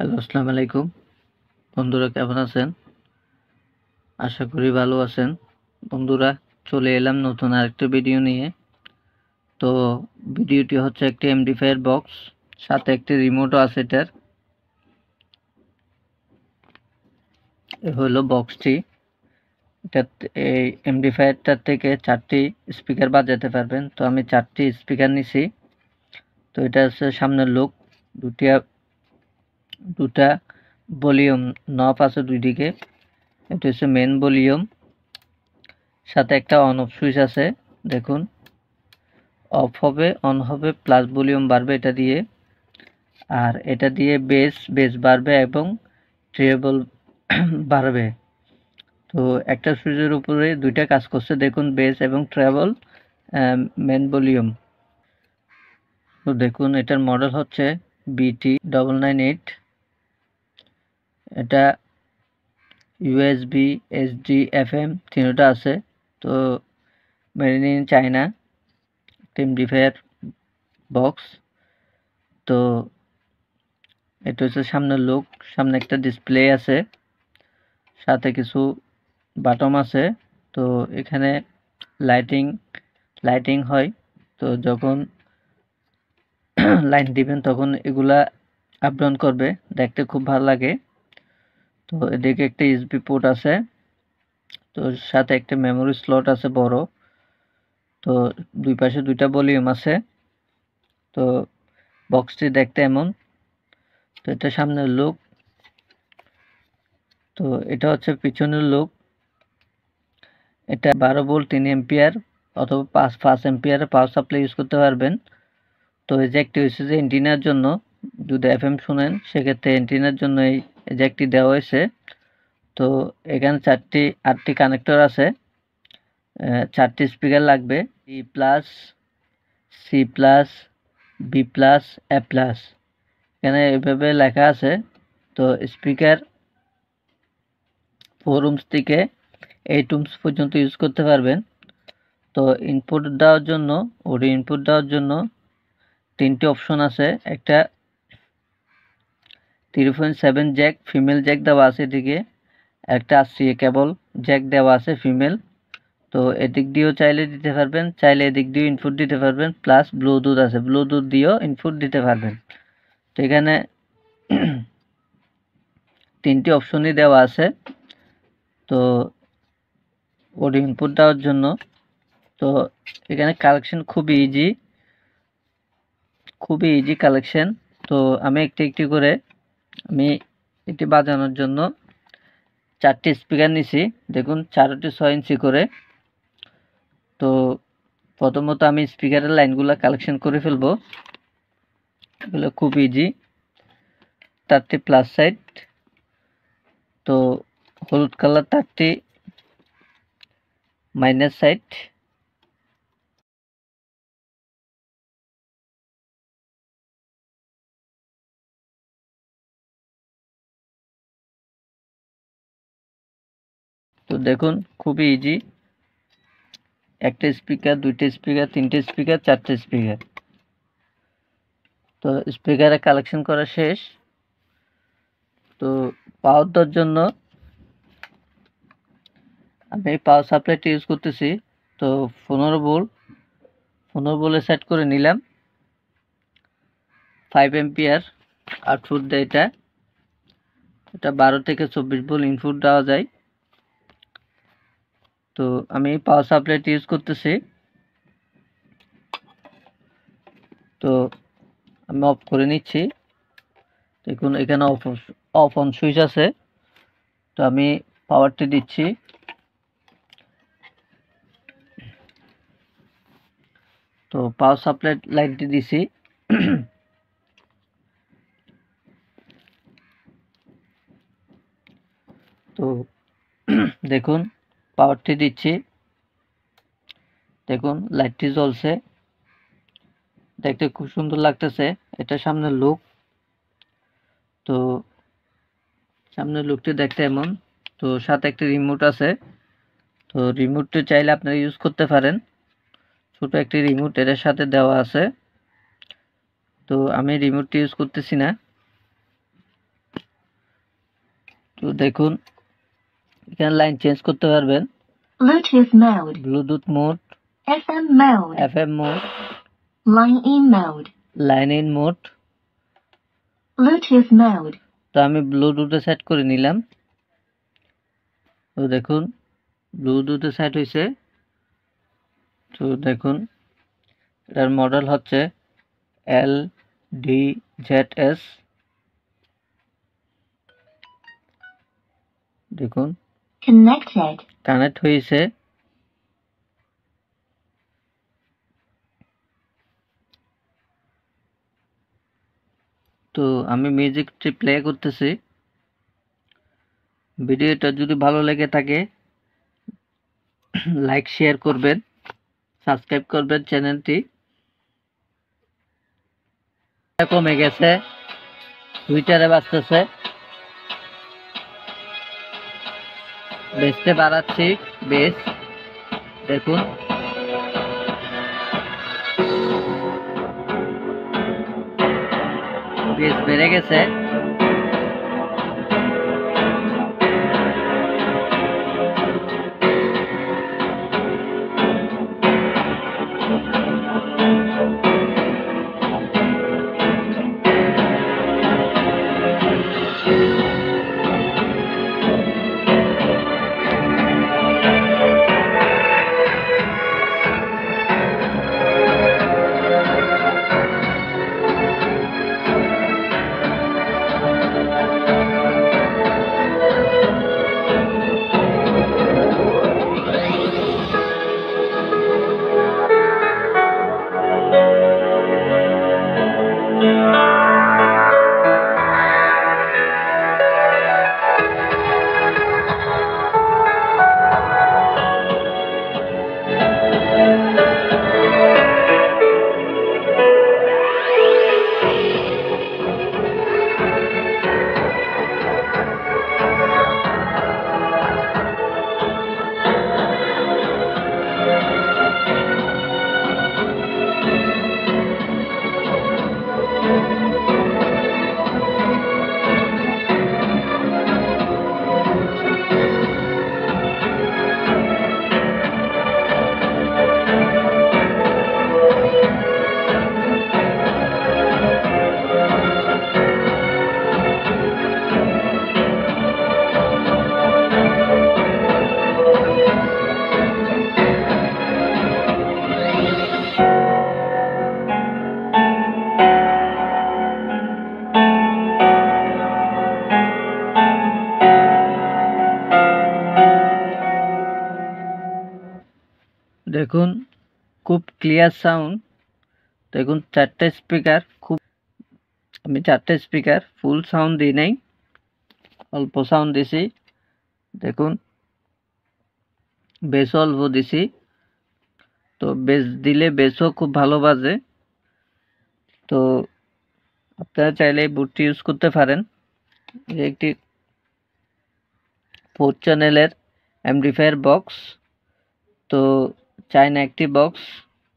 Hello, আসসালামু আলাইকুম। বন্ধুরা কেমন আছেন? আশা করি ভালো আছেন। বন্ধুরা চলে এলাম নতুন আরেকটা ভিডিও নিয়ে। তো ভিডিওটি হচ্ছে একটি এমডিফায়ার বক্স, সাথে একটি রিমোটও আছে এটার। এ হলো বক্সটি। এটা এই এমডিফায়ারটার থেকে 4টি স্পিকার বাজাতে পারবেন। তো আমি 4টি স্পিকার নিছি। তো এটা হচ্ছে সামনের লুক, দুটা ভলিউম নব আছে দুই দিকে। এটা হচ্ছে মেইন ভলিউম, সাথে একটা অন অফ সুইচ আছে। দেখুন, অফ হবে, অন হবে, প্লাস ভলিউম বাড়বে এটা দিয়ে। আর এটা দিয়ে বেস বাড়বে এবং ট্রেবল বাড়বে। তো একটা সুইচের উপরে দুইটা কাজ করছে, দেখুন, বেস এবং ট্রেবল, মেন ভলিউম। তো দেখুন, এটার মডেল হচ্ছে BT998। এটা USB, SD, FM তিনটা আছে। তো মেড ইন চায়না এমডিফায়ার বক্স। তো এটা হচ্ছে সামনের লুক, সামনে একটা ডিসপ্লে আছে, সাথে কিছু বাটন আছে। তো এখানে লাইটিং লাইটিং হয়। তো যখন লাইট দিবেন তখন এগুলা আপ ডাউন করবে, দেখতে খুব ভালো লাগে। তো এদিকে একটা ইউএসবি পোর্ট আছে। তো সাথে একটা মেমোরি স্লট আছে বড়। তো দুই পাশে দুইটা ভলিউম আছে। তো বক্সটি দেখতে এমন। তো এটা সামনের লুক। তো এটা হচ্ছে পিছনের লুক। এটা 12 ভোল্ট 3 এম্পিয়ার অথবা 5 এম্পিয়ারের পাওয়ার সাপ্লাই ইউজ করতে পারবেন। তো এই জ্যাকটি হচ্ছে যে এন্টিনার জন্য, যদি এফএম শুনেন সেক্ষেত্রে এন্টিনার জন্য এই জ্যাকটি দেওয়া হয়েছে। তো এখানে 8টি কানেক্টর আছে, 4টি স্পিকার লাগবে, C+, B+, A+। এখানে এভাবে লেখা আছে। তো স্পিকার 4 ohms থেকে 8 ohms পর্যন্ত ইউজ করতে পারবেন। তো ইনপুট দেওয়ার জন্য, অডিও ইনপুট দেওয়ার জন্য 3টি অপশন আছে। একটা 3.7 জ্যাক, ফিমেল জ্যাক দেওয়া আছে এদিকে। একটা RCA কেবল জ্যাক দেওয়া আছে ফিমেল। তো এদিক দিয়েও চাইলে দিতে পারবেন, চাইলে এদিক দিয়েও ইনপুট দিতে পারবেন। প্লাস ব্লুটুথ আছে, ব্লুটুথ দিয়েও ইনপুট দিতে পারবেন। তো এখানে 3টি অপশনই দেওয়া আছে। তো অডিও ইনপুট দেওয়ার জন্য তো এখানে কালেকশন খুবই ইজি কালেকশন। তো আমি একটি করে আমি এটি বাজানোর জন্য 4টি স্পিকার নিছি। দেখুন, 4টি 6 ইঞ্চি করে। তো প্রথমত আমি স্পিকারের লাইনগুলো কালেকশন করে ফেলবো। এগুলো খুব ইজি। 4টি প্লাস সাইড, তো হলুদ কালার 4টি মাইনাস সাইড। তো দেখুন, খুবই ইজি। একটা স্পিকার, দুইটা স্পিকার, তিনটে স্পিকার, 4টে স্পিকার। তো স্পিকারের কালেকশন করা শেষ। তো পাওয়ার দেওয়ার জন্য আমি পাওয়ার সাপ্লাইটি ইউজ করতেছি। তো 15 ভোল্টে সেট করে নিলাম। 5 এম্পিয়ার আউটপুট দেয় এটা। 12 থেকে 24 ভোল্ট ইনপুট দেওয়া যায়। তো আমি পাওয়ার সাপ্লাইটি ইউজ করতেছি। তো আমি অফ করে নিচ্ছি। দেখুন, এখানে অফ অন সুইচ আছে। তো আমি পাওয়ারটি দিচ্ছি। তো পাওয়ার সাপ্লাই লাইনটি দিছি। তো দেখুন, পাওয়ারটি দিচ্ছি। দেখুন, লাইটটি জ্বলছে, দেখতে খুব সুন্দর লাগতেছে। এটা সামনের লুক। তো সামনের লুকটি দেখতে এমন। তো সাথে একটা রিমোট আছে। তো রিমোটটি চাইলে আপনারা ইউজ করতে পারেন। ছোট একটি রিমোট এর সাথে দেওয়া আছে। তো আমি রিমোটটি ইউজ করতেছি না। তো দেখুন এখানে লাইন চেঞ্জ করতে পারবেন, Bluetooth mode, Bluetooth mode, FM mode, FM mode, line in mode, line in mode. Bluetooth mode, তো আমি ব্লুটুথে সেট করে নিলাম। তো দেখুন ব্লুটুথে সেট হয়েছে। তো দেখুন এটার মডেল হচ্ছে LDZS। দেখুন connected, কানেক্ট হয়েছে। তো আমি মিউজিকটি প্লে করতেছি। ভিডিওটা যদি ভালো লেগে থাকে লাইক শেয়ার করবেন, সাবস্ক্রাইব করবেন চ্যানেলটি। কমে গেছে, টুইটারে বাজতেছে, বেসটা বাড়াচ্ছি, বেস দেখুন বেস বেড়ে গেছে। দেখুন খুব ক্লিয়ার সাউন্ড। দেখুন চারটে স্পিকার, আমি চারটে স্পিকার ফুল সাউন্ড দিই নাই, অল্প সাউন্ড দিছি। দেখুন বেস অল্প দিছি, তো বেস দিলে বেসও খুব ভালো বাজে। তো আপনারা চাইলে এই বোর্ডটি ইউজ করতে পারেন। একটি 4 চ্যানেলের অ্যাম্পলিফায়ার বক্স। তো চায়না একটি বক্স,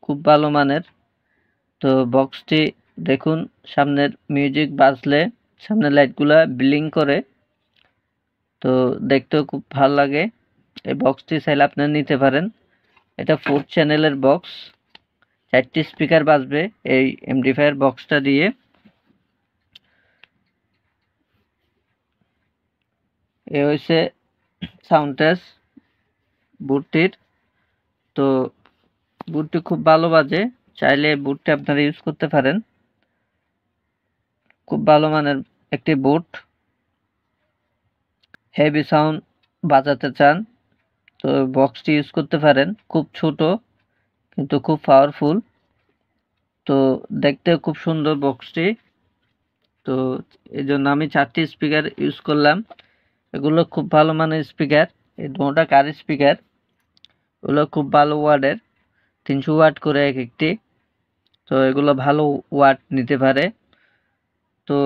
খুব ভালো মানের। তো বক্সটি দেখুন সামনের মিউজিক বাজলে সামনের লাইটগুলা ব্লিং করে, তো দেখতেও খুব ভালো লাগে। এই বক্সটি চাইলে আপনারা নিতে পারেন। এটা 4 চ্যানেলের বক্স, 4টি স্পিকার বাজবে এই অ্যাম্পলিফায়ার বক্সটা দিয়ে। এ হচ্ছে সাউন্ড টেস্ট বোর্ডটির। তো বোর্ডটি খুব ভালো বাজে, চাইলে বোর্ডটি আপনারা ইউজ করতে পারেন। খুব ভালো মানের একটি বোর্ড। হেভি সাউন্ড বাজাতে চান তো বক্সটি ইউজ করতে পারেন। খুব ছোট কিন্তু খুব পাওয়ারফুল, তো দেখতে খুব সুন্দর বক্সটি। তো এই জন্য আমি 4টি স্পিকার ইউজ করলাম। এগুলো খুব ভালো মানের স্পিকার, এই দুটা কার স্পিকার। এগুলো খুব ভালো ওয়াটের, 300 ওয়াট করে এক একটি। তো এগুলো ভালো ওয়াট নিতে পারে। তো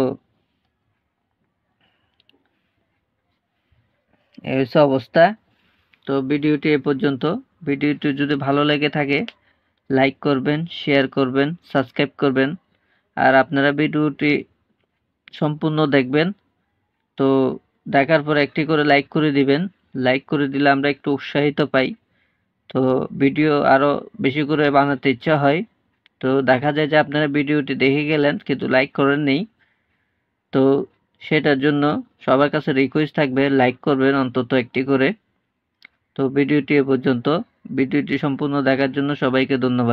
এই হচ্ছে অবস্থা। তো ভিডিওটি এ পর্যন্ত। ভিডিওটি যদি ভালো লেগে থাকে লাইক করবেন, শেয়ার করবেন, সাবস্ক্রাইব করবেন। আর আপনারা ভিডিওটি সম্পূর্ণ দেখবেন। তো দেখার পর একটি করে লাইক করে দিবেন। লাইক করে দিলে আমরা একটু উৎসাহিত পাই, তো ভিডিও আরো বেশি করে বানাতে ইচ্ছা হয়। তো দেখা যায় যে আপনারা ভিডিওটি দেখে গেলেন কিন্তু লাইক করেন নেই, তো সেটার জন্য সবার কাছে রিকোয়েস্ট থাকবে লাইক করবেন অন্তত একটি করে। তো ভিডিওটি এ পর্যন্ত। ভিডিওটি সম্পূর্ণ দেখার জন্য সবাইকে ধন্যবাদ।